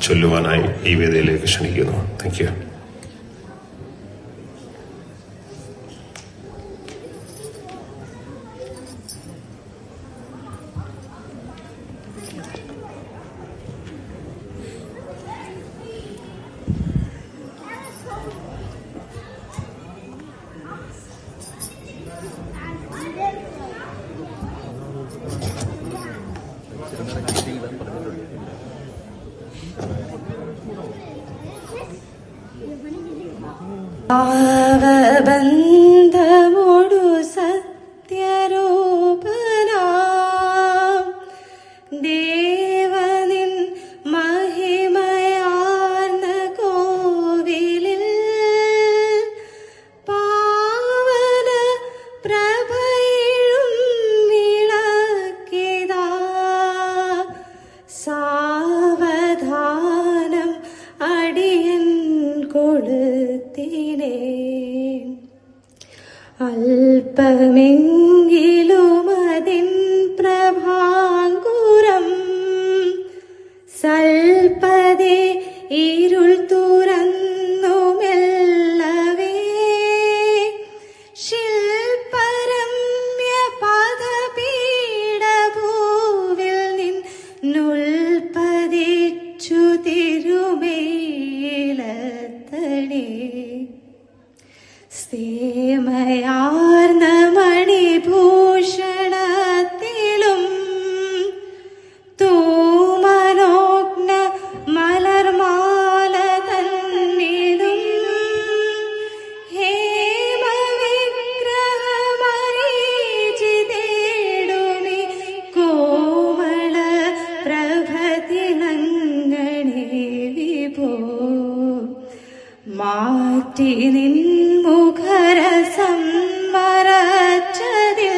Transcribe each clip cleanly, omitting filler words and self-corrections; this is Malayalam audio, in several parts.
ചൊല്ലുവാനായി ഈ വേദിയിലേക്ക് ക്ഷണിക്കുന്നു. Thank you. ഭാവബന്ധമൊടു സത്യരൂപനാം ദേവനിൻ മഹിമയാർന്ന കോവിലിൽ പാവന പ്രഭയിലും വിളക്കിതാ സാവധാനം അടിയൻ കൊളുത്തിനേ. അല്പമെങ്കിലും അതിൻ പ്രഭാങ്കുരം സൽപതേ ഇരുൾ തുറന്നു മെല്ലവേ ശിൽപരമ്യ പദപീഠഭൂവിൽ നിന്നുൽപ്പതിച്ചു തിരുമേലത്തണേ. സ്ഥേമയാർന്ന മണിഭൂഷണത്തിലും തൂമനോഗ്ന മലർമാല തന്നിലും ഹേമവിഗ്രഹമരീചിതേടുമി കോമള പ്രഭതിളങ്ങണേ വിഭോ. മാറ്റി നിൻ മുഖരസം മറച്ചതിൽ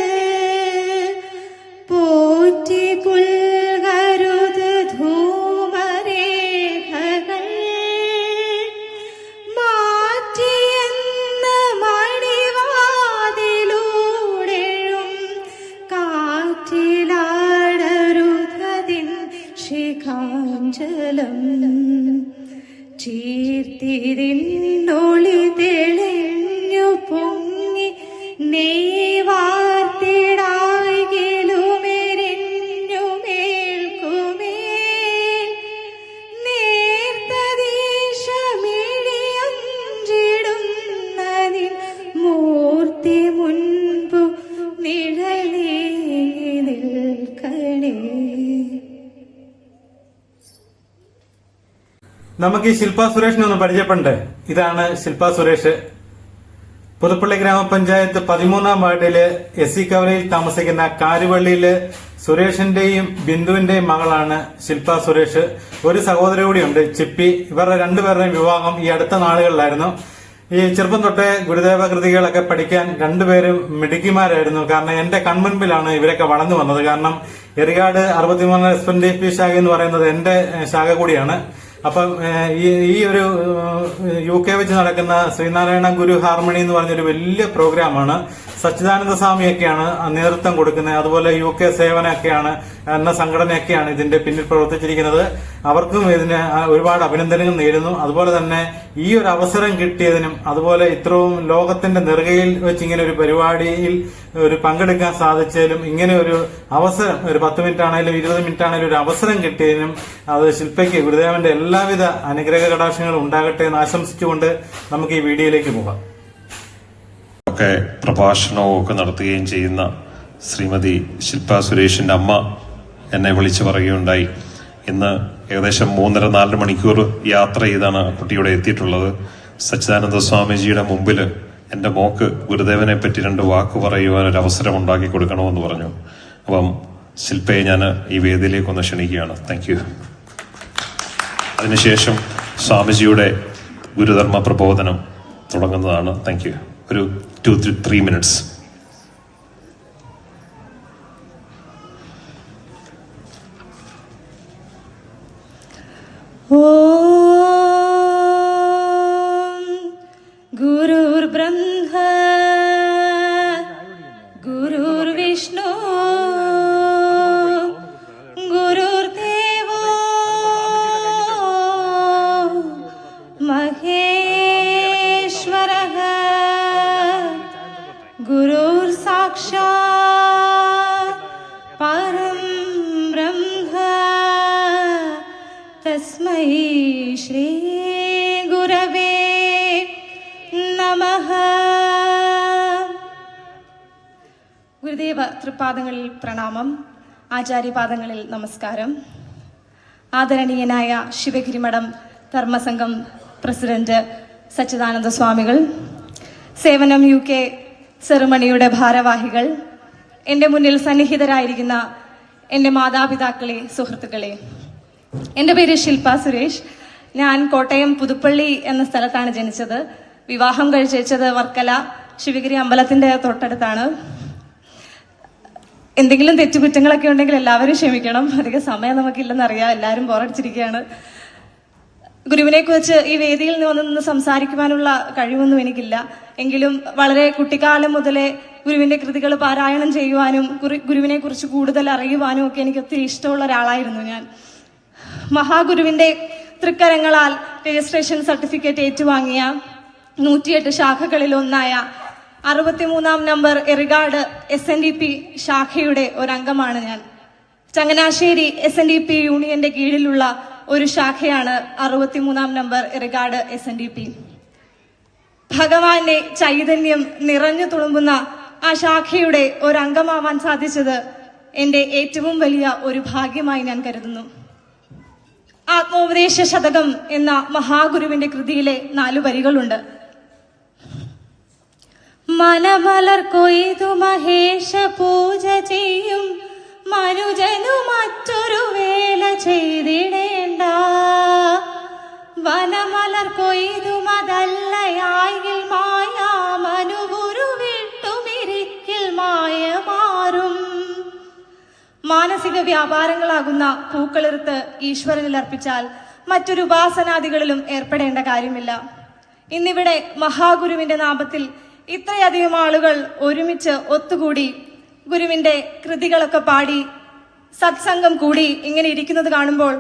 പോറ്റി പുൽകരുത് ധൂമരേഖകൾ മാറ്റിയെന്ന മണിവാതിലൂടെഴും കാറ്റിലാടരുതതിൻ ശിഖാഞ്ചലം ചീർത്തിരിന്നൊളി തെളിഞ്ഞു പൊങ്ങി നെയ്വാർത്തിടായിലുമെരിഞ്ഞു മേൽക്കുമേൽ നേർത്തദീശമിഴിയഞ്ചിടുന്നതിൻ മൂർത്തി മുൻപു നിഴലേ നിൽക്കണേ. നമുക്ക് ഈ ശില്പ സുരേഷിനെ ഒന്ന് പരിചയപ്പെടണ്ടേ. ഇതാണ് ശില്പ സുരേഷ്. പുതുപ്പള്ളി ഗ്രാമപഞ്ചായത്ത് 13-ാം വാർഡില് SC കവലയിൽ താമസിക്കുന്ന കാരുവള്ളിയില് സുരേഷിന്റെയും ബിന്ദുവിന്റെയും മകളാണ് ശില്പ സുരേഷ്. ഒരു സഹോദരി കൂടിയുണ്ട്, ചിപ്പി. ഇവരുടെ രണ്ടുപേരുടെയും വിവാഹം ഈ അടുത്ത നാളുകളിലായിരുന്നു. ഈ ചെറുപ്പം തൊട്ടേ ഗുരുദേവ കൃതികളൊക്കെ പഠിക്കാൻ രണ്ടുപേരും മിടുക്കിമാരായിരുന്നു. കാരണം എന്റെ കൺമുൻപിലാണ് ഇവരൊക്കെ വളർന്നു വന്നത്. കാരണം എറിയാട് 63 SNDP ശാഖ എന്ന് പറയുന്നത് എന്റെ ശാഖ കൂടിയാണ്. അപ്പം ഈ ഒരു UK വെച്ച് നടക്കുന്ന ശ്രീനാരായണ ഗുരു ഹാർമണി എന്ന് പറഞ്ഞൊരു വലിയ പ്രോഗ്രാമാണ്. സച്ചിദാനന്ദ സ്വാമിയൊക്കെയാണ് നേതൃത്വം കൊടുക്കുന്നത്. അതുപോലെ UK സേവനമൊക്കെയാണ് എന്ന സംഘടനയൊക്കെയാണ് ഇതിന്റെ പിന്നിൽ പ്രവർത്തിച്ചിരിക്കുന്നത്. അവർക്കും ഇതിന് ഒരുപാട് അഭിനന്ദനങ്ങൾ നേരുന്നു. അതുപോലെ തന്നെ ഈ ഒരു അവസരം കിട്ടിയതിനും അതുപോലെ ഇത്രയും ലോകത്തിന്റെ നെറുകയിൽ വെച്ച് ഇങ്ങനെ ഒരു പരിപാടിയിൽ ഒരു പങ്കെടുക്കാൻ സാധിച്ചതിലും ഇങ്ങനെ ഒരു അവസരം ഒരു 10 മിനിറ്റ് ആണെങ്കിലും 20 മിനിറ്റ് ആണെങ്കിലും ഒരു അവസരം കിട്ടിയതിനും അത് ശില്പയ്ക്ക് ഗുരുദേവന്റെ എല്ലാവിധ അനുഗ്രഹ കടാക്ഷങ്ങളും ഉണ്ടാകട്ടെ എന്ന് ആശംസിച്ചുകൊണ്ട് നമുക്ക് ഈ വീഡിയോയിലേക്ക് പോകാം. ഒക്കെ പ്രഭാഷണവും ഒക്കെ നടത്തുകയും ചെയ്യുന്ന ശ്രീമതി ശില്പ സുരേഷിന്റെ അമ്മ എന്നെ വിളിച്ചു പറയുകയുണ്ടായി. ഇന്ന് ഏകദേശം 3.5-4 മണിക്കൂർ യാത്ര ചെയ്താണ് കുട്ടിയുടെ എത്തിയിട്ടുള്ളത്. സച്ചിദാനന്ദ സ്വാമിജിയുടെ മുമ്പിൽ എന്റെ മോക്ക് ഗുരുദേവനെ പറ്റി 2 വാക്ക് പറയുവാൻ ഒരു അവസരം ഉണ്ടാക്കി കൊടുക്കണമെന്ന് പറഞ്ഞു. അപ്പം ശില്പയെ ഞാൻ ഈ വേദിയിലേക്കൊന്ന് ക്ഷണിക്കുകയാണ്. Thank you. അതിനുശേഷം സ്വാമിജിയുടെ ഗുരുധർമ്മ പ്രബോധനം തുടങ്ങുന്നതാണ്. Thank you. ഒരു 2-3 minutes. ഗുരുർ ബ്രഹ്മ ഗുരുർ വിഷ്ണു ഗുരുർദേവോ തസ്മൈ ശ്രീ ഗുരവേ നമഃ. ഗുരുദേവ തൃപാദങ്ങളിൽ പ്രണാമം, ആചാര്യപാദങ്ങളിൽ നമസ്കാരം. ആദരണീയനായ ശിവഗിരി മഠം ധർമ്മസംഘം പ്രസിഡന്റ് സച്ചിദാനന്ദ സ്വാമികൾ, സേവനം UK സെറിമണിയുടെ ഭാരവാഹികൾ, എൻ്റെ മുന്നിൽ സന്നിഹിതരായിരിക്കുന്ന എൻ്റെ മാതാപിതാക്കളെ, സുഹൃത്തുക്കളെ. എൻ്റെ പേര് ശില്പ സുരേഷ്. ഞാൻ കോട്ടയം പുതുപ്പള്ളി എന്ന സ്ഥലത്താണ് ജനിച്ചത്. വിവാഹം കഴിച്ചത് വർക്കല ശിവഗിരി അമ്പലത്തിന്റെ തൊട്ടടുത്താണ്. എന്തെങ്കിലും തെറ്റുകുറ്റങ്ങളൊക്കെ ഉണ്ടെങ്കിൽ എല്ലാവരും ക്ഷമിക്കണം. അധികം സമയം നമുക്കില്ലെന്നറിയാം, എല്ലാവരും ബോറടിച്ചിരിക്കുകയാണ്. ഗുരുവിനെ കുറിച്ച് ഈ വേദിയിൽ നിന്ന് സംസാരിക്കുവാനുള്ള കഴിവൊന്നും എനിക്കില്ല. എങ്കിലും വളരെ കുട്ടിക്കാലം മുതലേ ഗുരുവിന്റെ കൃതികൾ പാരായണം ചെയ്യുവാനും ഗുരുവിനെ കുറിച്ച് കൂടുതൽ അറിയുവാനും ഒക്കെ എനിക്ക് ഒത്തിരി ഇഷ്ടമുള്ള ഒരാളായിരുന്നു ഞാൻ. മഹാഗുരുവിന്റെ തൃക്കരങ്ങളാൽ രജിസ്ട്രേഷൻ സർട്ടിഫിക്കറ്റ് ഏറ്റുവാങ്ങിയ 108 ശാഖകളിൽ ഒന്നായ 63-ാം നമ്പർ എറിഗാട് SNDP ശാഖയുടെ ഒരംഗമാണ് ഞാൻ. ചങ്ങനാശ്ശേരി SNDP യൂണിയന്റെ കീഴിലുള്ള ഒരു ശാഖയാണ് 63-ാം നമ്പർ എറിഗാട് SNDP. ഭഗവാന്റെ ചൈതന്യം നിറഞ്ഞു തുളുമ്പുന്ന ആ ശാഖയുടെ ഒരംഗമാവാൻ സാധിച്ചത് എന്റെ ഏറ്റവും വലിയ ഒരു ഭാഗ്യമായി ഞാൻ കരുതുന്നു. ആത്മോപദേശ ശതകം എന്ന മഹാഗുരുവിന്റെ കൃതിയിലെ 4 വരികളുണ്ട്. മനമലർ കൊയ്തു മഹേഷ പൂജ ചെയ്യും മനുജനു മറ്റൊരു വേല ചെയ്തിടേണ്ട. വനമലർ കൊയ്തു മതല്ലയായിൽ മായ മനുവുരു വിട്ടുമിരിക്കിൽ മായ മാറും. മാനസിക വ്യാപാരങ്ങളാകുന്ന പൂക്കളിർത്ത് ഈശ്വരനിൽ അർപ്പിച്ചാൽ മറ്റൊരു ഉപാസനാദികളിലും ഏർപ്പെടേണ്ട കാര്യമില്ല. ഇന്നിവിടെ മഹാഗുരുവിന്റെ നാമത്തിൽ ഇത്രയധികം ആളുകൾ ഒരുമിച്ച് ഒത്തുകൂടി ഗുരുവിന്റെ കൃതികളൊക്കെ പാടി സത്സംഗം കൂടി ഇങ്ങനെ ഇരിക്കുന്നത് കാണുമ്പോൾ,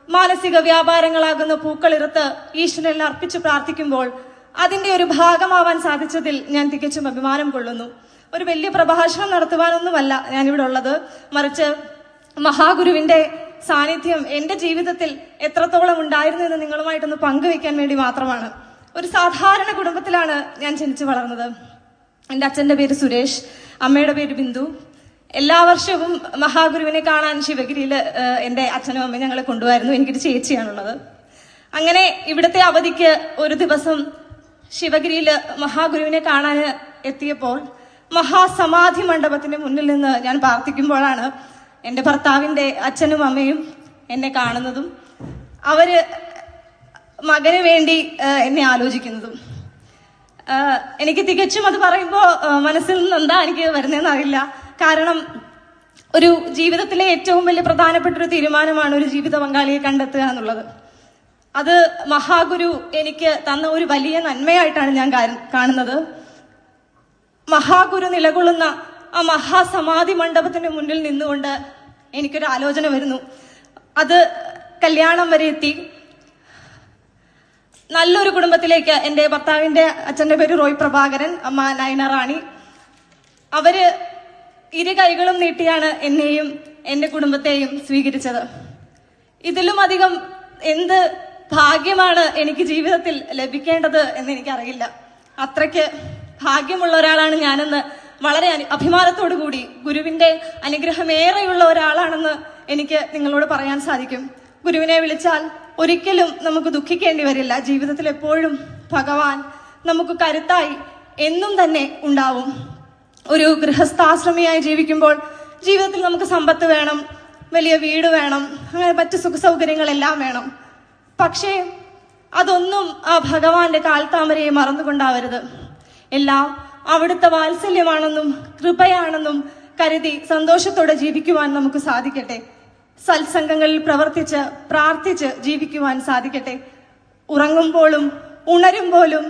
മാനസിക വ്യാപാരങ്ങളാകുന്ന പൂക്കളിർത്ത് ഈശ്വരനിൽ അർപ്പിച്ച് പ്രാർത്ഥിക്കുമ്പോൾ അതിന്റെ ഒരു ഭാഗമാവാൻ സാധിച്ചതിൽ ഞാൻ തികച്ചും അഭിമാനം കൊള്ളുന്നു. ഒരു വലിയ പ്രഭാഷണം നടത്തുവാനൊന്നുമല്ല ഞാനിവിടെ ഉള്ളത്, മറിച്ച് മഹാഗുരുവിന്റെ സാന്നിധ്യം എന്റെ ജീവിതത്തിൽ എത്രത്തോളം ഉണ്ടായിരുന്നു എന്ന് നിങ്ങളുമായിട്ടൊന്ന് പങ്കുവെക്കാൻ വേണ്ടി മാത്രമാണ്. ഒരു സാധാരണ കുടുംബത്തിലാണ് ഞാൻ ജനിച്ചു വളർന്നത്. എൻ്റെ അച്ഛൻ്റെ പേര് സുരേഷ്, അമ്മയുടെ പേര് ബിന്ദു. എല്ലാ വർഷവും മഹാഗുരുവിനെ കാണാൻ ശിവഗിരിയിൽ എൻ്റെ അച്ഛനും അമ്മയും ഞങ്ങളെ കൊണ്ടുപോയിരുന്നു. എനിക്കൊരു ചേച്ചിയാണുള്ളത്. അങ്ങനെ ഇവിടുത്തെ അവധിക്ക് ഒരു ദിവസം ശിവഗിരിയിൽ മഹാഗുരുവിനെ കാണാൻ എത്തിയപ്പോൾ മഹാസമാധി മണ്ഡപത്തിന്റെ മുന്നിൽ നിന്ന് ഞാൻ പ്രാർത്ഥിക്കുമ്പോഴാണ് എൻ്റെ ഭർത്താവിൻ്റെ അച്ഛനും അമ്മയും എന്നെ കാണുന്നതും അവര് മകന് വേണ്ടി എന്നെ ആലോചിക്കുന്നതും. എനിക്ക് തികച്ചും അത് പറയുമ്പോൾ മനസ്സിൽ നിന്ന് എന്താ എനിക്ക് വരുന്നതെന്ന് അറിയില്ല. കാരണം ഒരു ജീവിതത്തിലെ ഏറ്റവും വലിയ പ്രധാനപ്പെട്ട ഒരു തീരുമാനമാണ് ഒരു ജീവിത പങ്കാളിയെ കണ്ടെത്തുക എന്നുള്ളത്. അത് മഹാഗുരു എനിക്ക് തന്ന ഒരു വലിയ നന്മയായിട്ടാണ് ഞാൻ കാണുന്നത്. മഹാഗുരു നിലകൊള്ളുന്ന ആ മഹാസമാധി മണ്ഡപത്തിന്റെ മുന്നിൽ നിന്നുകൊണ്ട് എനിക്കൊരു ആലോചന വരുന്നു. അത് കല്യാണം വരെ എത്തി. നല്ലൊരു കുടുംബത്തിലേക്ക്, എൻ്റെ ഭർത്താവിന്റെ അച്ഛന്റെ പേര് റോയ് പ്രഭാകരൻ, അമ്മ നയന റാണി. അവര് ഇരു കൈകളും നീട്ടിയാണ് എന്നെയും എന്റെ കുടുംബത്തെയും സ്വീകരിച്ചത്. ഇതിലും അധികം എന്ത് ഭാഗ്യമാണ് എനിക്ക് ജീവിതത്തിൽ ലഭിക്കേണ്ടത് എന്ന് എനിക്കറിയില്ല. അത്രയ്ക്ക് ഭാഗ്യമുള്ള ഒരാളാണ് ഞാനെന്ന് വളരെ അഭിമാനത്തോടു കൂടി, ഗുരുവിന്റെ അനുഗ്രഹം ഏറെയുള്ള ഒരാളാണെന്ന് എനിക്ക് നിങ്ങളോട് പറയാൻ സാധിക്കും. ഗുരുവിനെ വിളിച്ചാൽ ഒരിക്കലും നമുക്ക് ദുഃഖിക്കേണ്ടി വരില്ല. ജീവിതത്തിൽ എപ്പോഴും ഭഗവാൻ നമുക്ക് കരുത്തായി എന്നും തന്നെ ഉണ്ടാവും. ഒരു ഗൃഹസ്ഥാശ്രമിയായി ജീവിക്കുമ്പോൾ ജീവിതത്തിൽ നമുക്ക് സമ്പത്ത് വേണം, വലിയ വീട് വേണം, അങ്ങനെ മറ്റു സുഖ സൗകര്യങ്ങളെല്ലാം വേണം. പക്ഷേ അതൊന്നും ആ ഭഗവാന്റെ കാൽത്താമരയെ മറന്നുകൊണ്ടാവരുത്. എല്ലാം അവിടുത്തെ വാത്സല്യമാണെന്നും കൃപയാണെന്നും കരുതി സന്തോഷത്തോടെ ജീവിക്കുവാൻ നമുക്ക് സാധിക്കട്ടെ. സത്സംഗങ്ങളിൽ പ്രവർത്തിച്ച് പ്രാർത്ഥിച്ച് ജീവിക്കുവാൻ സാധിക്കട്ടെ. ഉറങ്ങുമ്പോഴും ഉണരുമ്പോഴും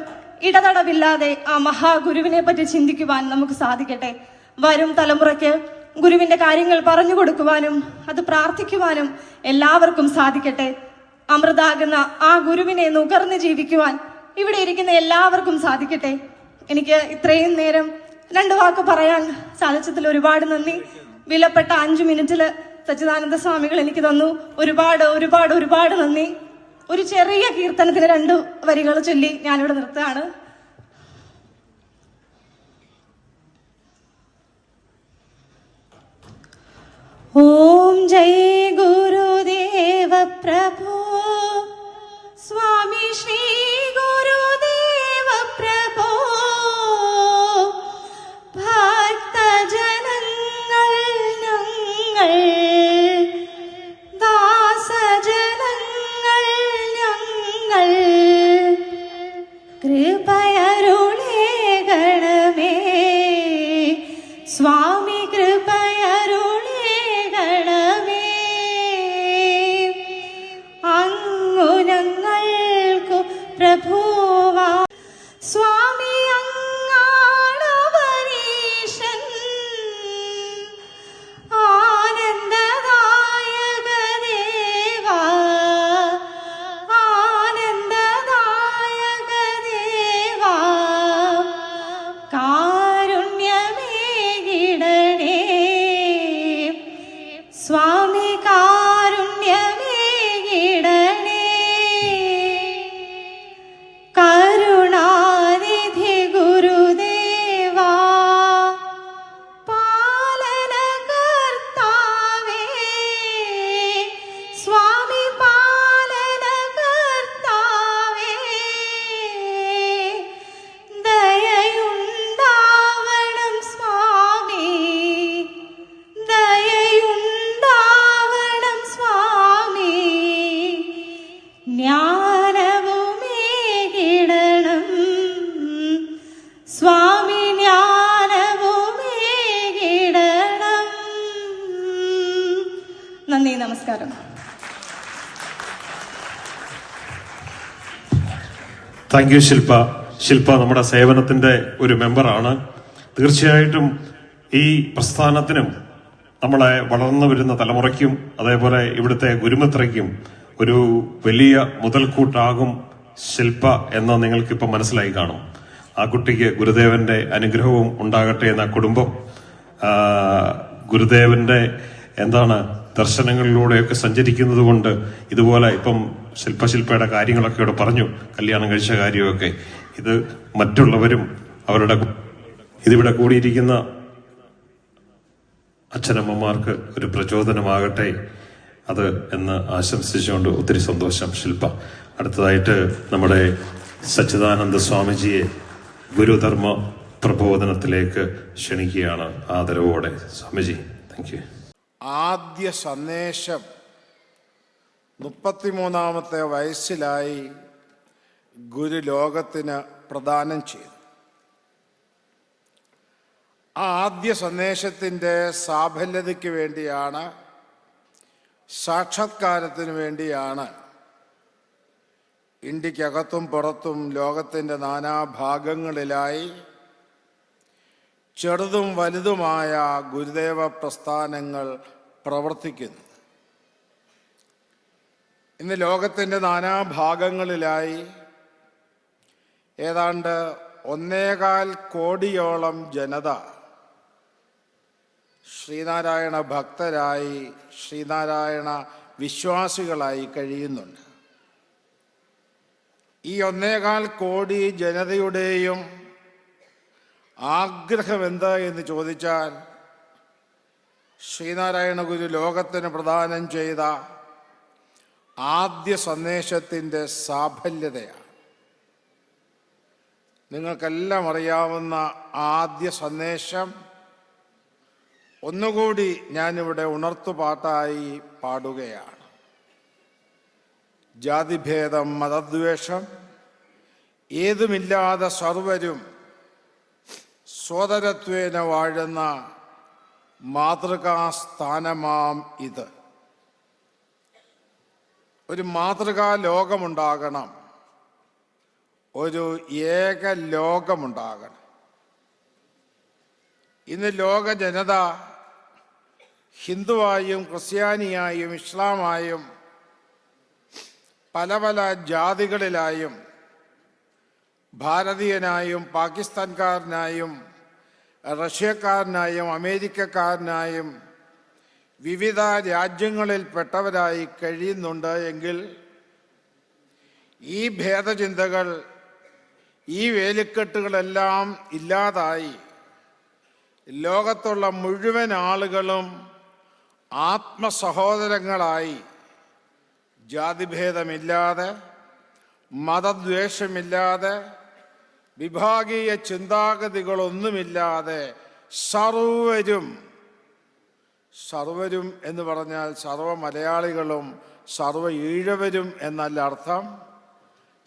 ഇടതടവില്ലാതെ ആ മഹാഗുരുവിനെ പറ്റി ചിന്തിക്കുവാൻ നമുക്ക് സാധിക്കട്ടെ. വരും തലമുറയ്ക്ക് ഗുരുവിന്റെ കാര്യങ്ങൾ പറഞ്ഞു കൊടുക്കുവാനും അത് പ്രാർത്ഥിക്കുവാനും എല്ലാവർക്കും സാധിക്കട്ടെ. അമൃതാകുന്ന ആ ഗുരുവിനെ നുകർന്ന് ജീവിക്കുവാൻ ഇവിടെ ഇരിക്കുന്ന എല്ലാവർക്കും സാധിക്കട്ടെ. എനിക്ക് ഇത്രയും നേരം 2 വാക്ക് പറയാൻ സാധിച്ചതിൽ ഒരുപാട് നന്ദി. വിലപ്പെട്ട 5 മിനിറ്റിൽ സച്ചിദാനന്ദ സ്വാമികൾ എനിക്ക് തന്നു. ഒരുപാട് ഒരുപാട് ഒരുപാട് നന്ദി. ഒരു ചെറിയ കീർത്തനത്തിന് 2 വരികൾ ചൊല്ലി ഞാനിവിടെ നിർത്തുകയാണ്. ഓം ജയ് ഗുരുദേവ പ്രഭോ സ്വാമി ശ്രീ ഗുരുദേവ പ്രഭോ ഭക്തജനങ്ങൾ ഞങ്ങൾ ദാസജനങ്ങൾ ഞങ്ങൾ കൃപയരുളേകണമേ സ്വാമി കൃപയരുളേകണമേ അങ്ങു ഞങ്ങൾക്കു പ്രഭുവാ സ്വാമി അങ്ങാണവരീശൻ ആനന്ദദായക ദേവാ ആനന്ദദായക ദേവാ കാരുണ്യമേകിടണേ സ്വാമി കാരുണ്യമേകിടണേ കരുണാനിധി ഗുരുദേവാ പാലനകർത്താവേ സ്വാമി പാലനകർത്താവേ ദയയുണ്ടാവണം സ്വാമി ദയയുണ്ടാവണം സ്വാമി ജ്ഞാനവുമേകിടണം സ്വാമി ജ്ഞാനവുമേകിടണം. നന്ദി, നമസ്കാരം. താങ്ക് യു ശില്പ. ശില്പ നമ്മുടെ സേവനത്തിന്റെ ഒരു മെമ്പറാണ്. തീർച്ചയായിട്ടും ഈ പ്രസ്ഥാനത്തിനും നമ്മളെ വളർന്നു വരുന്ന തലമുറയ്ക്കും അതേപോലെ ഇവിടുത്തെ ഗുരുമിത്രയ്ക്കും ഒരു വലിയ മുതൽക്കൂട്ടാകും ശില്പ എന്ന് നിങ്ങൾക്കിപ്പോൾ മനസ്സിലായി കാണും. ആ കുട്ടിക്ക് ഗുരുദേവന്റെ അനുഗ്രഹവും ഉണ്ടാകട്ടെ എന്ന കുടുംബം ഗുരുദേവന്റെ ദർശനങ്ങളിലൂടെയൊക്കെ സഞ്ചരിക്കുന്നത് കൊണ്ട് ഇതുപോലെ ഇപ്പം ശില്പയുടെ കാര്യങ്ങളൊക്കെ ഇവിടെ പറഞ്ഞു, കല്യാണം കഴിച്ച കാര്യമൊക്കെ. ഇത് മറ്റുള്ളവരും അവരുടെ ഇതിവിടെ കൂടിയിരിക്കുന്ന അച്ഛനമ്മമാർക്ക് ഒരു പ്രചോദനമാകട്ടെ അത് എന്ന് ആശംസിച്ചുകൊണ്ട് ഒത്തിരി സന്തോഷം ശില്പ. അടുത്തതായിട്ട് നമ്മുടെ സച്ചിദാനന്ദ സ്വാമിജിയെ ഗുരുധർമ്മ പ്രബോധനത്തിലേക്ക് ക്ഷണിക്കുകയാണ് ആദരവോടെ. Swamiji, thank you. ആദ്യ സന്ദേശം 33-ാമത്തെ വയസ്സിലായി ഗുരു ലോകത്തിന് പ്രദാനം ചെയ്തു. ആ ആദ്യ സന്ദേശത്തിൻ്റെ സാഫല്യതയ്ക്ക് വേണ്ടിയാണ്, സാക്ഷാത്കാരത്തിന് വേണ്ടിയാണ് ഇന്ത്യക്കകത്തും പുറത്തും ലോകത്തിൻ്റെ നാനാഭാഗങ്ങളിലായി ചെറുതും വലുതുമായ ഗുരുദേവ പ്രസ്ഥാനങ്ങൾ പ്രവർത്തിക്കുന്നു. ഇന്ന് ലോകത്തിൻ്റെ നാനാഭാഗങ്ങളിലായി ഏതാണ്ട് 1.25 കോടിയോളം ജനത ശ്രീനാരായണ ഭക്തരായി, ശ്രീനാരായണ വിശ്വാസികളായി കഴിയുന്നുണ്ട്. ഈ 1.25 കോടി ജനതയുടെയും ആഗ്രഹം എന്താ എന്ന് ചോദിച്ചാൽ, ശ്രീനാരായണ ഗുരു ലോകത്തിന് പ്രദാനം ചെയ്ത ആദ്യ സന്ദേശത്തിൻ്റെ സാഫല്യതയാണ്. നിങ്ങൾക്കെല്ലാം അറിയാവുന്ന ആദ്യ സന്ദേശം ഒന്നുകൂടി ഞാനിവിടെ ഉണർത്തുപാട്ടായി പാടുകയാണ്. ജാതിഭേദം, മതദ്വേഷം ഏതുമില്ലാതെ സർവരും സോദരത്വേന വാഴുന്ന മാതൃകാസ്ഥാനമാം ഇത്. ഒരു മാതൃകാ ലോകമുണ്ടാകണം, ഒരു ഏക ലോകമുണ്ടാകണം. ഇന്ന് ലോക ജനത ഹിന്ദുവായും ക്രിസ്ത്യാനിയായും ഇസ്ലാമായും പല പല ജാതികളിലായും ഭാരതീയനായും പാകിസ്ഥാൻകാരനായും റഷ്യക്കാരനായും അമേരിക്കക്കാരനായും വിവിധ രാജ്യങ്ങളിൽപ്പെട്ടവരായി കഴിയുന്നുണ്ട് എങ്കിൽ ഈ ഭേദചിന്തകൾ, ഈ വേലിക്കെട്ടുകളെല്ലാം ഇല്ലാതായി ലോകത്തുള്ള മുഴുവൻ ആളുകളും ആത്മസഹോദരങ്ങളായി ജാതിഭേദമില്ലാതെ, മതദ്വേഷമില്ലാതെ, വിഭാഗീയ ചിന്താഗതികളൊന്നുമില്ലാതെ സർവരും എന്ന് പറഞ്ഞാൽ സർവ മലയാളികളും സർവ ഈഴവരും എന്നല്ല അർത്ഥം,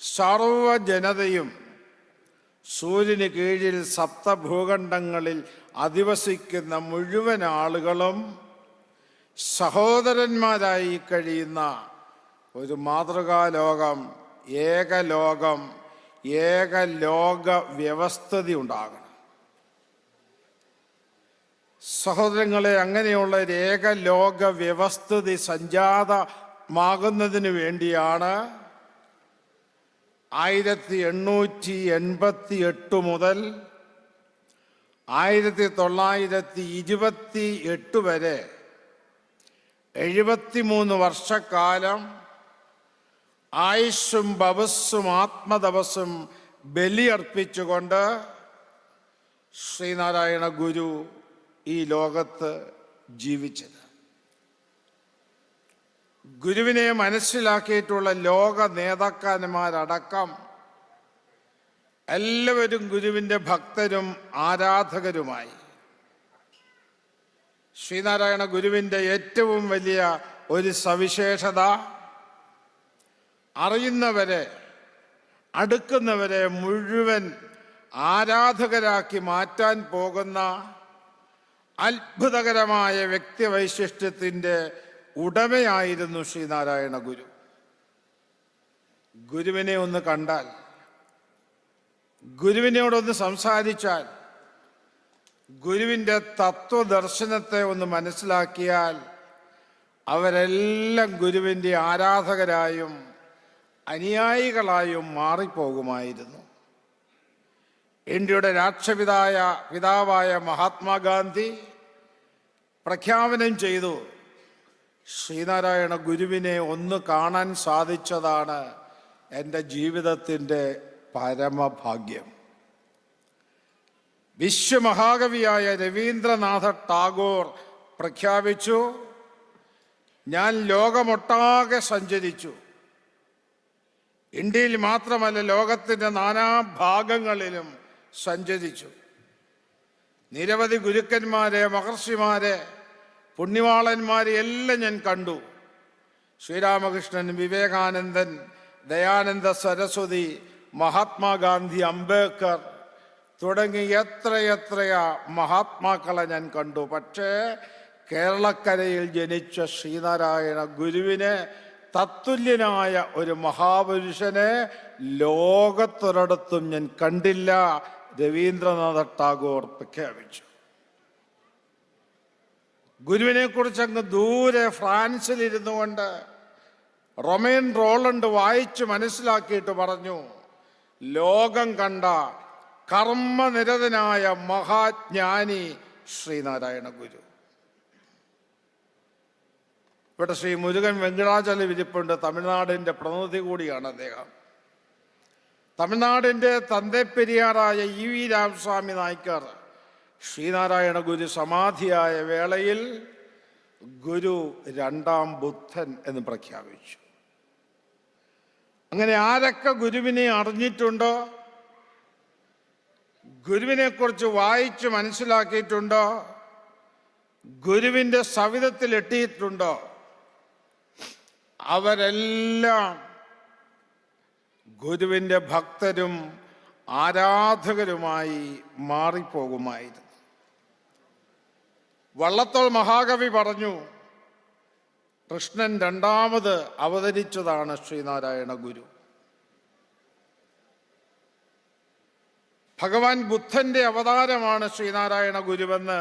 സർവ ജനതയും സൂര്യന് കീഴിൽ സപ്തഭൂഖണ്ഡങ്ങളിൽ അധിവസിക്കുന്ന മുഴുവൻ ആളുകളും സഹോദരന്മാരായി കഴിയുന്ന ഒരു മാതൃകാ ലോകം, ഏകലോക വ്യവസ്ഥിതി ഉണ്ടാകണം. സഹോദരങ്ങളെ, അങ്ങനെയുള്ള ഒരു ഏകലോക വ്യവസ്ഥിതി സംജാതമാകുന്നതിന് വേണ്ടിയാണ് 1888 മുതൽ 1928 വരെ 73 വർഷക്കാലം ആയുസ്സും ഭവസ്സും ആത്മതപസ്സും ബലിയർപ്പിച്ചുകൊണ്ട് ശ്രീനാരായണ ഗുരു ഈ ലോകത്ത് ജീവിച്ചത്. ഗുരുവിനെ മനസ്സിലാക്കിയിട്ടുള്ള ലോക നേതാക്കന്മാരടക്കം എല്ലാവരും ഗുരുവിൻ്റെ ഭക്തരും ആരാധകരുമായി. ശ്രീനാരായണ ഗുരുവിൻ്റെ ഏറ്റവും വലിയ ഒരു സവിശേഷത, അറിയുന്നവരെ, അടുക്കുന്നവരെ മുഴുവൻ ആരാധകരാക്കി മാറ്റാൻ പോകുന്ന അത്ഭുതകരമായ വ്യക്തിവൈശിഷ്ട്യത്തിൻ്റെ ഉടമയായിരുന്നു ശ്രീനാരായണ ഗുരു. ഗുരുവിനെ ഒന്ന് കണ്ടാൽ, ഗുരുവിനോടൊന്ന് സംസാരിച്ചാൽ, ഗുരുവിൻ്റെ തത്വദർശനത്തെ ഒന്ന് മനസ്സിലാക്കിയാൽ അവരെല്ലാം ഗുരുവിൻ്റെ ആരാധകരായും അനുയായികളായും മാറിപ്പോകുമായിരുന്നു. ഇന്ത്യയുടെ പിതാവായ മഹാത്മാഗാന്ധി പ്രഖ്യാപനം ചെയ്തു, ശ്രീനാരായണ ഗുരുവിനെ ഒന്ന് കാണാൻ സാധിച്ചതാണ് എൻ്റെ ജീവിതത്തിൻ്റെ പരമഭാഗ്യം. വിശ്വമഹാകവിയായ രവീന്ദ്രനാഥ ടാഗോർ പ്രഖ്യാപിച്ചു, ഞാൻ ലോകമൊട്ടാകെ സഞ്ചരിച്ചു. ഇന്ത്യയിൽ മാത്രമല്ല, ലോകത്തിൻ്റെ നാനാഭാഗങ്ങളിലും സഞ്ചരിച്ചു. നിരവധി ഗുരുക്കന്മാരെ, മഹർഷിമാരെ, പുണ്യവാളന്മാരെ എല്ലാം ഞാൻ കണ്ടു. ശ്രീരാമകൃഷ്ണൻ, വിവേകാനന്ദൻ, ദയാനന്ദ സരസ്വതി, മഹാത്മാഗാന്ധി, അംബേദ്കർ തുടങ്ങി എത്രയെത്രയാ മഹാത്മാക്കളെ ഞാൻ കണ്ടു. പക്ഷേ കേരളക്കരയിൽ ജനിച്ച ശ്രീനാരായണ ഗുരുവിനെ തത്തുല്യനായ ഒരു മഹാപുരുഷനെ ലോകത്തൊരിടത്തും ഞാൻ കണ്ടില്ല. രവീന്ദ്രനാഥ ടാഗോർ പ്രഖ്യാപിച്ചു. ഗുരുവിനെ കുറിച്ച് അങ്ങ് ദൂരെ ഫ്രാൻസിലിരുന്നു കൊണ്ട് റൊമേൻ റോളണ്ട് വായിച്ച് മനസ്സിലാക്കിയിട്ട് പറഞ്ഞു, ലോകം കണ്ട കർമ്മനിരതനായ മഹാജ്ഞാനി ശ്രീനാരായണ ഗുരു. ഇവിടെ ശ്രീ മുരുകൻ വെങ്കടാചലം ഇരിപ്പുണ്ട്. തമിഴ്നാടിൻ്റെ പ്രതിനിധി കൂടിയാണ് അദ്ദേഹം. തമിഴ്നാടിൻ്റെ തന്തേപ്പെരിയാറായ ഇ വി രാമസ്വാമി നായ്ക്കർ ശ്രീനാരായണ ഗുരു സമാധിയായ വേളയിൽ ഗുരു രണ്ടാം ബുദ്ധൻ എന്ന് പ്രഖ്യാപിച്ചു. അങ്ങനെ ആരൊക്കെ ഗുരുവിനെ അറിഞ്ഞിട്ടുണ്ടോ, ഗുരുവിനെക്കുറിച്ച് വായിച്ച് മനസ്സിലാക്കിയിട്ടുണ്ടോ, ഗുരുവിൻ്റെ സവിധത്തിൽ എത്തിയിട്ടുണ്ടോ, അവരെല്ലാം ഗുരുവിൻ്റെ ഭക്തരും ആരാധകരുമായി മാറിപ്പോകുമായിരുന്നു. വള്ളത്തോൾ മഹാകവി പറഞ്ഞു, കൃഷ്ണൻ രണ്ടാമത് അവതരിച്ചതാണ് ശ്രീനാരായണ ഗുരു. ഭഗവാൻ ബുദ്ധന്റെ അവതാരമാണ് ശ്രീനാരായണ ഗുരുവെന്ന്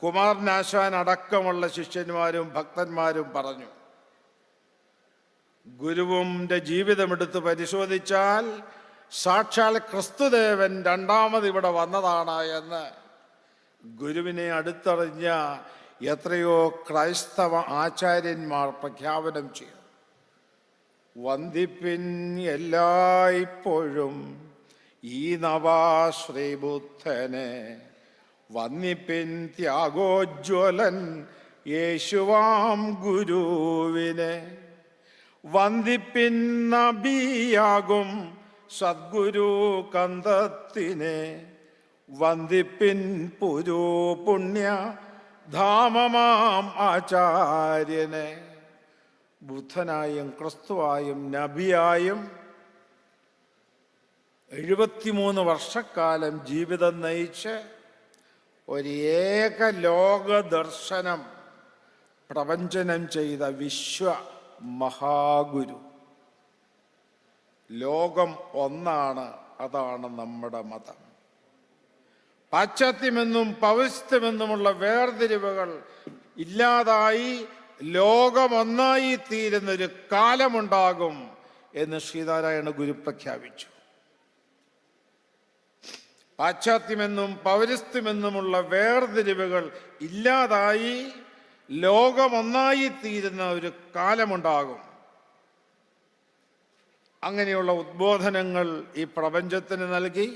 കുമാരനാശാൻ അടക്കമുള്ള ശിഷ്യന്മാരും ഭക്തന്മാരും പറഞ്ഞു. ഗുരുവിൻ്റെ ജീവിതമെടുത്ത് പരിശോധിച്ചാൽ സാക്ഷാൽ ക്രിസ്തുദേവൻ രണ്ടാമത് ഇവിടെ വന്നതാണ് എന്ന് ഗുരുവിനെ അടുത്തറിഞ്ഞ എത്രയോ ക്രൈസ്തവ ആചാര്യന്മാർ പ്രഖ്യാപനം ചെയ്തു. വന്ദിപ്പിൻ എല്ലായ്പ്പോഴും ഈ നവാശ്രീബുദ്ധനെ, വന്ദിപ്പിൻ ത്യാഗോജ്വലൻ യേശുവാം ഗുരുവിനെ, വന്ദിപ്പിൻ നബിയാകും സദ്ഗുരു കന്തത്തിനെ, വന്ദിപ്പിൻ പുരോപുണ്യ ധാമമാം ആചാര്യനെ. ബുദ്ധനായും ക്രിസ്തുവായും നബിയായും 73 വർഷക്കാലം ജീവിതം നയിച്ച് ഒരു ഏക ലോക ദർശനം പ്രവചനം ചെയ്ത വിശ്വ മഹാഗുരു. ലോകം ഒന്നാണ്, അതാണ് നമ്മുടെ മതം. പാശ്ചാത്യമെന്നും പൗരസ്ത്യമെന്നുമുള്ള വേർതിരിവുകൾ ഇല്ലാതായി ലോകമൊന്നായി തീരുന്നൊരു കാലമുണ്ടാകും എന്ന് ശ്രീനാരായണ ഗുരു പ്രഖ്യാപിച്ചു. പാശ്ചാത്യമെന്നും പൗരസ്ത്യമെന്നുമുള്ള വേർതിരിവുകൾ ഇല്ലാതായി ലോകമൊന്നായി തീരുന്ന ഒരു കാലമുണ്ടാകും. അങ്ങനെയുള്ള ഉദ്ബോധനങ്ങൾ ഈ പ്രപഞ്ചത്തിന് നൽകി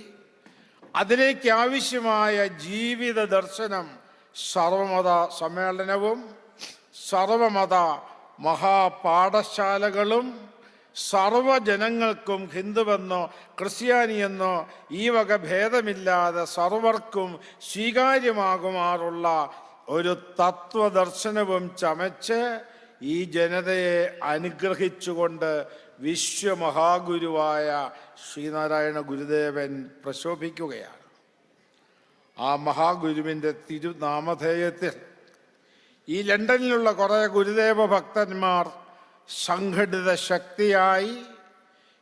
അതിലേക്ക് ആവശ്യമായ ജീവിത ദർശനം സർവമത സമ്മേളനവും സർവമത മഹാപാഠശാലകളും സർവജനങ്ങൾക്കും ഹിന്ദുവെന്നോ ക്രിസ്ത്യാനിയെന്നോ ഈ വക ഭേദമില്ലാതെ സർവർക്കും സ്വീകാര്യമാകുമാറുള്ള ഒരു തത്വദർശനവും ചമച്ച് ഈ ജനതയെ അനുഗ്രഹിച്ചുകൊണ്ട് വിശ്വമഹാഗുരുവായ ശ്രീനാരായണ ഗുരുദേവൻ പ്രശോഭിക്കുകയാണ്. ആ മഹാഗുരുവിൻ്റെ തിരുനാമധേയത്തിൽ ഈ ലണ്ടനിലുള്ള കുറേ ഗുരുദേവ ഭക്തന്മാർ സംഘടിത ശക്തിയായി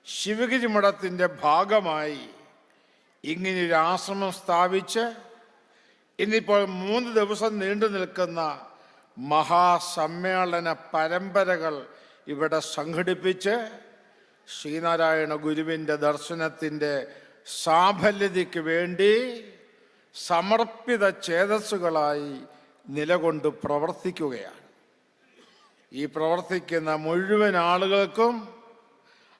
ശിവഗിരി മഠത്തിൻ്റെ ഭാഗമായി ഇങ്ങനെയൊരു ആശ്രമം സ്ഥാപിച്ച് ഇന്നിപ്പോൾ 3 ദിവസം നീണ്ടു നിൽക്കുന്ന മഹാസമ്മേളന പരമ്പരകൾ ഇവിടെ സംഘടിപ്പിച്ച് ശ്രീനാരായണ ഗുരുവിൻ്റെ ദർശനത്തിൻ്റെ സാഫല്യതയ്ക്ക് വേണ്ടി സമർപ്പിത ചേതസ്സുകളായി നിലകൊണ്ട് പ്രവർത്തിക്കുകയാണ്. ഈ പ്രവർത്തിക്കുന്ന മുഴുവൻ ആളുകൾക്കും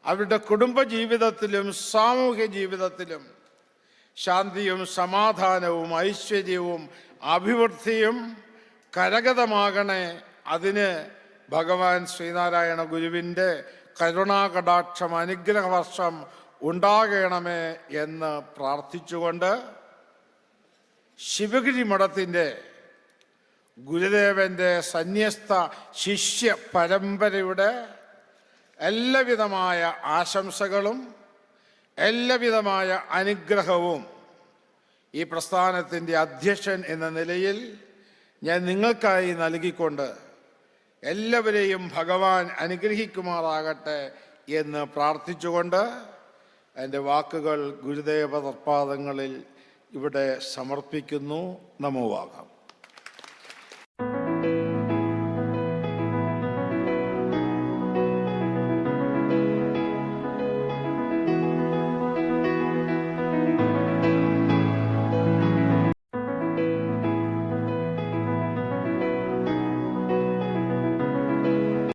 അവരുടെ കുടുംബജീവിതത്തിലും സാമൂഹ്യ ജീവിതത്തിലും ശാന്തിയും സമാധാനവും ഐശ്വര്യവും അഭിവൃദ്ധിയും കരഗതമാകണേ. അതിന് ഭഗവാൻ ശ്രീനാരായണ ഗുരുവിൻ്റെ കരുണാകടാക്ഷം അനുഗ്രഹവർഷം ഉണ്ടാകണമേ എന്ന് പ്രാർത്ഥിച്ചുകൊണ്ട് ശിവഗിരി മഠത്തിൻ്റെ ഗുരുദേവൻ്റെ സന്യസ്ത ശിഷ്യ പരമ്പരയുടെ എല്ലാവിധമായ ആശംസകളും എല്ലാവിധമായ അനുഗ്രഹവും ഈ പ്രസ്ഥാനത്തിൻ്റെ അധ്യക്ഷൻ എന്ന നിലയിൽ ഞാൻ നിങ്ങൾക്കായി നൽകിക്കൊണ്ട് എല്ലാവരെയും ഭഗവാൻ അനുഗ്രഹിക്കുമാറാകട്ടെ എന്ന് പ്രാർത്ഥിച്ചുകൊണ്ട് എൻ്റെ വാക്കുകൾ ഗുരുദേവ തത്പാദങ്ങളിൽ ഇവിടെ സമർപ്പിക്കുന്നു. നമോവാകാം.